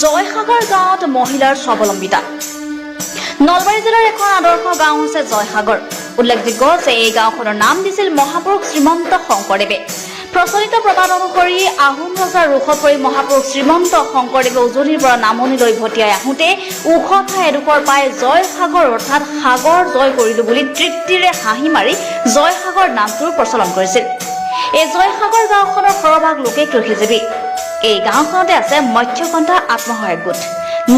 জয়সাগৰ গাঁৱত মহিলাৰ স্বাৱলম্বিতা। নলবাৰী জিলাৰ এখন আদৰ্শ গাঁও হৈছে জয়সাগৰ। উল্লেখযোগ্য যে এই গাঁওখনৰ নাম দিছিল মহাপুৰুষ শ্ৰীমন্ত শংকৰদেৱে। প্ৰচলিত প্ৰবাদ অনুসৰি আহোম ৰজাৰ ৰোষত পৰি মহাপুৰুষ শ্ৰীমন্ত শংকৰদেৱে উজনিৰ পৰা নামনিলৈ ভটিয়াই আহোঁতে ওখ ঠাই এডোখৰ পাই জয়সাগৰ অৰ্থাৎ সাগৰ জয় কৰিলো বুলি তৃপ্তিৰে হাঁহি মাৰি জয়সাগৰ নামটোৰ প্ৰচলন কৰিছিল। এই জয়সাগৰ গাঁওখনৰ সৰহভাগ লোকে কৃষিজীৱী। এই গাঁওখনতে আছে মৎস্যকন্যা আত্মসহায়ক গোট,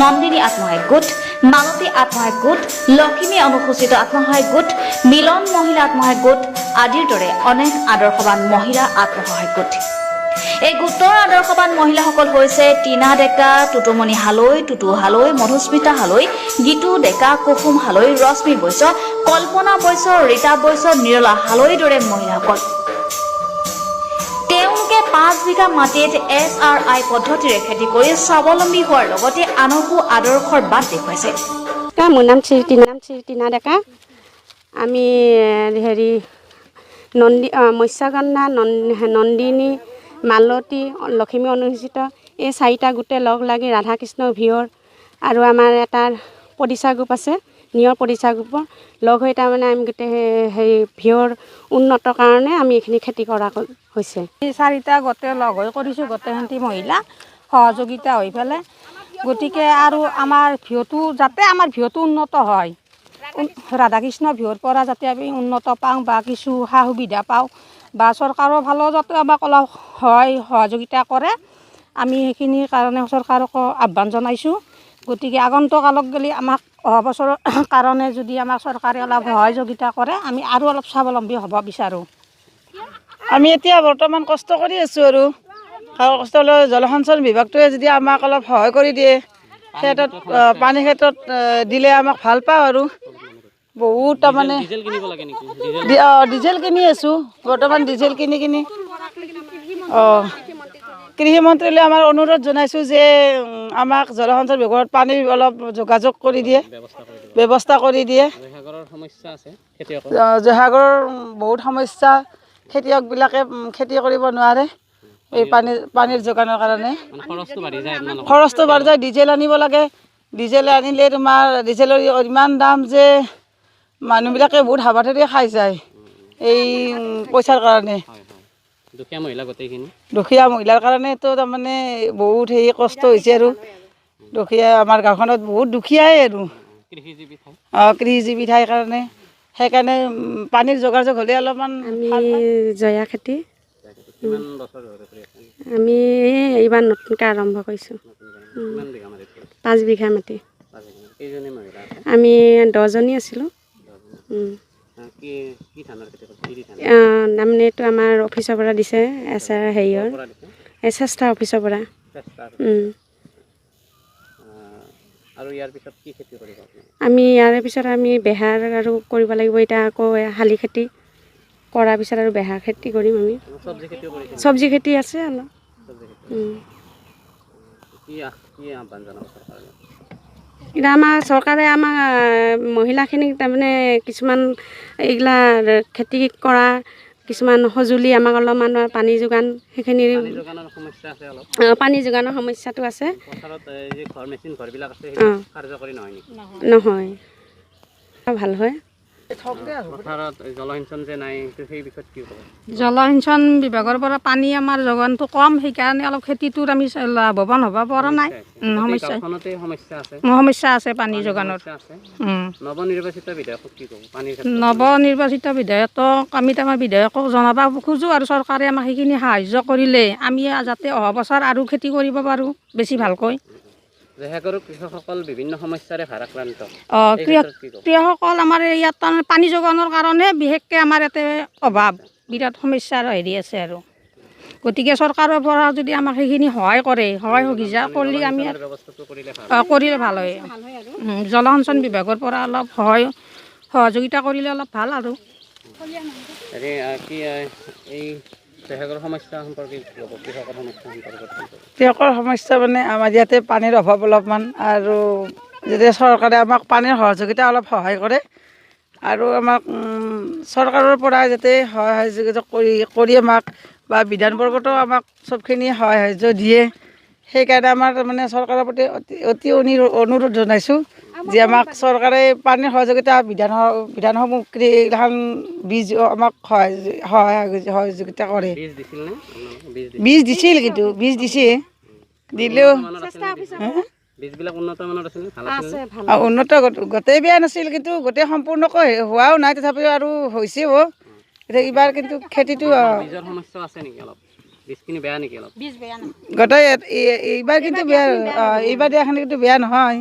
নন্দিনী আত্মসহায়ক গোট, মালতী আত্মসহায়ক গোট, লখিমী অনুসূচিত আত্মসহায়ক গোট, মিলন মহিলা আত্মসহায়ক গোট আদিৰ দৰে অনেক আদৰ্শৱান মহিলা আত্মসহায়ক গোট। এই গোটৰ আদৰ্শৱান মহিলাসকল হৈছে টিনা ডেকা, টুটুমণি হালৈ, টুটু হালৈ, মধুস্মিতা হালৈ, গীতু ডেকা, কুসুম হালৈ, ৰশ্মি বৈশ্য, কল্পনা বৈশ্য, ৰীতা বৈশ্য, নিৰলা হালৈৰ দৰে মহিলাসকল। তেওঁলোকে 5 বিঘা মাটিত SRI পদ্ধতিৰে খেতি কৰি স্বাৱলম্বী হোৱাৰ লগতে আনকো আদৰ্শৰ বাট দেখুৱাইছে। মোৰ নাম টিনা ডেকা। আমি মৎস্যকন্যা, নন্দিনী, মালতী, লখিমী অনুসূচিত এই 4টা গোটে লগ লাগি ৰাধাকৃষ্ণ ভিয়ৰ আৰু আমাৰ এটা প্ৰতিষ্ঠা গ্ৰুপ আছে, নিয়ৰ প্ৰতিষ্ঠা গ্ৰুপৰ লগ হৈ তাৰমানে আমি গোটেই ভিয়ৰ উন্নতৰ কাৰণে আমি এইখিনি খেতি কৰা হৈছে। 4টা গোটে লগ হৈ কৰিছোঁ, গোটেইখিনি মহিলা সহযোগিতা হৈ পেলাই। গতিকে আৰু আমাৰ ভিয়টো যাতে আমাৰ ভিয়টো উন্নত হয়, ৰাধাকৃষ্ণ ভিয়ৰ পৰা যাতে আমি উন্নত পাওঁ বা কিছু সা সুবিধা পাওঁ বা চৰকাৰৰ ফালেও যাতে আমাক অলপ সহযোগিতা কৰে, আমি সেইখিনিৰ কাৰণে চৰকাৰকো আহ্বান জনাইছোঁ। গতিকে আগন্তুক কালত গ'লে আমাক অহা বছৰৰ কাৰণে যদি আমাক চৰকাৰে অলপ সহযোগিতা কৰে, আমি আৰু অলপ স্বাৱলম্বী হ'ব বিচাৰোঁ। আমি এতিয়া বৰ্তমান কষ্ট কৰি আছোঁ আৰু কষ্ট হ'লেও জলসিঞ্চন বিভাগটোৱে যদি আমাক অলপ সহায় কৰি দিয়ে, ক্ষেত্ৰত পানীৰ ক্ষেত্ৰত দিলে আমাক ভাল পাওঁ আৰু বহুত তাৰমানে ডিজেল কিনি আছোঁ বৰ্তমান, ডিজেল কিনি কৃষিমন্ত্ৰীলৈ আমাৰ অনুৰোধ জনাইছোঁ যে আমাক জলসিঞ্চন বিভাগত পানী অলপ যোগাযোগ কৰি দিয়ে, ব্যৱস্থা কৰি দিয়ে। জয়সাগৰৰ বহুত সমস্যা, খেতিয়কবিলাকে খেতি কৰিব নোৱাৰে এই পানীৰ যোগানৰ কাৰণে। খৰচটো বাঢ়ি যায়, ডিজেল আনিব লাগে, ডিজেল আনিলে তোমাৰ ডিজেলৰ ইমান দাম যে মানুহবিলাকে বহুত হাবাথুৰি খাই যায় এই পইচাৰ কাৰণে। দুখীয়া মহিলাৰ কাৰণেতো তাৰমানে বহুত কষ্ট হৈছে আৰু দুখীয়া আমাৰ গাঁওখনত বহুত দুখীয়াই আৰু কৃষিজীৱী ঠাইৰ কাৰণে। সেইকাৰণে পানীৰ যোগাযোগ হ'লে অলপমান। আমি জয়া খেতি আমি এইবাৰ নতুনকৈ আৰম্ভ কৰিছোঁ। 5 বিঘা মাটি। আমি 10জনী আছিলোঁ। নামনেটো আমাৰ অফিচৰ পৰা দিছে, চেষ্টা অফিচৰ পৰা। আমি ইয়াৰ পিছত আমি বেহাৰ আৰু কৰিব লাগিব। এতিয়া আকৌ শালি খেতি কৰাৰ পিছত আৰু বেহাৰ খেতি কৰিম। আমি চব্জি খেতি আছে অলপ। এতিয়া আমাৰ চৰকাৰে আমাৰ মহিলাখিনিক তাৰমানে কিছুমান এইগিলা খেতি কৰা কিছুমান সঁজুলি আমাক অলপমান পানী যোগান, সেইখিনি পানী যোগানৰ সমস্যাটো আছে। নহয় ভাল হয়। জলসিঞ্চন বিভাগৰ পৰা পানী আমাৰ যোগানটো কম, সেইকাৰণে অলপ খেতিটোত আমি লাভৱান হ'ব পৰা নাই। সমস্যা আছে পানী যোগানৰ। নৱনিৰ্বাচিত বিধায়কক আমি আমাৰ বিধায়কক জনাব খোজোঁ আৰু চৰকাৰে আমাক সেইখিনি সাহাৰ্য কৰিলে আমি যাতে অহা বছৰ আৰু খেতি কৰিব পাৰোঁ বেছি ভালকৈ। কৃষকসকল বিভিন্ন সমস্যাৰে ভাৰাক্ৰান্ত। কৃষকসকল আমাৰ ইয়াত পানী যোগানৰ কাৰণে বিশেষকৈ আমাৰ ইয়াতে অভাৱ, বিৰাট সমস্যাৰ আছে আৰু গতিকে চৰকাৰৰ পৰা যদি আমাক সেইখিনি সহায় কৰে, সহায় সুবিধা কৰিলে আমি কৰিলে ভাল হয়। জলসিঞ্চন বিভাগৰ পৰা অলপ সহযোগিতা কৰিলে অলপ ভাল আৰু। কৃষকৰ সমস্যা মানে আমাৰ ইয়াতে পানীৰ অভাৱ অলপমান, আৰু যেতিয়া চৰকাৰে আমাক পানীৰ সহযোগিতা অলপ সহায় কৰে আৰু আমাক চৰকাৰৰ পৰা যাতে সহযোগিতা কৰি আমাক বা বিধানবৰ্গতো আমাক চবখিনি সহায় সাহাৰ্য দিয়ে, সেইকাৰণে আমাৰ মানে চৰকাৰৰ প্ৰতি অতি অনুৰোধ জনাইছোঁ যে আমাক চৰকাৰে পানীৰ সহযোগিতা বিধান সামগ্ৰী এইগিলাখান বীজ আমাক সহযোগিতা কৰে। বীজ দিছিল নে বীজ দিছিল, কিন্তু বীজ দিছে দিলেও বীজবিলাক উন্নত মানৰ আছিল নে? ভাল আছিল নে? উন্নত গোটেই বেয়া নাছিল, কিন্তু গোটেই সম্পূৰ্ণকৈ হোৱাও নাই, তথাপিও আৰু হৈছেও। এতিয়া এইবাৰ কিন্তু খেতিটো বীজৰ সমস্যা আছে নেকি অলপ? বীজখিনি বেয়া নেকি অলপ? গোটেই এইবাৰ কিন্তু বেয়া, এইবাৰ দিয়াখিনি কিন্তু বেয়া নহয়।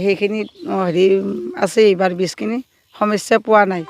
সেইখিনি আছে, এইবাৰ বীজখিনি সমস্যা পোৱা নাই।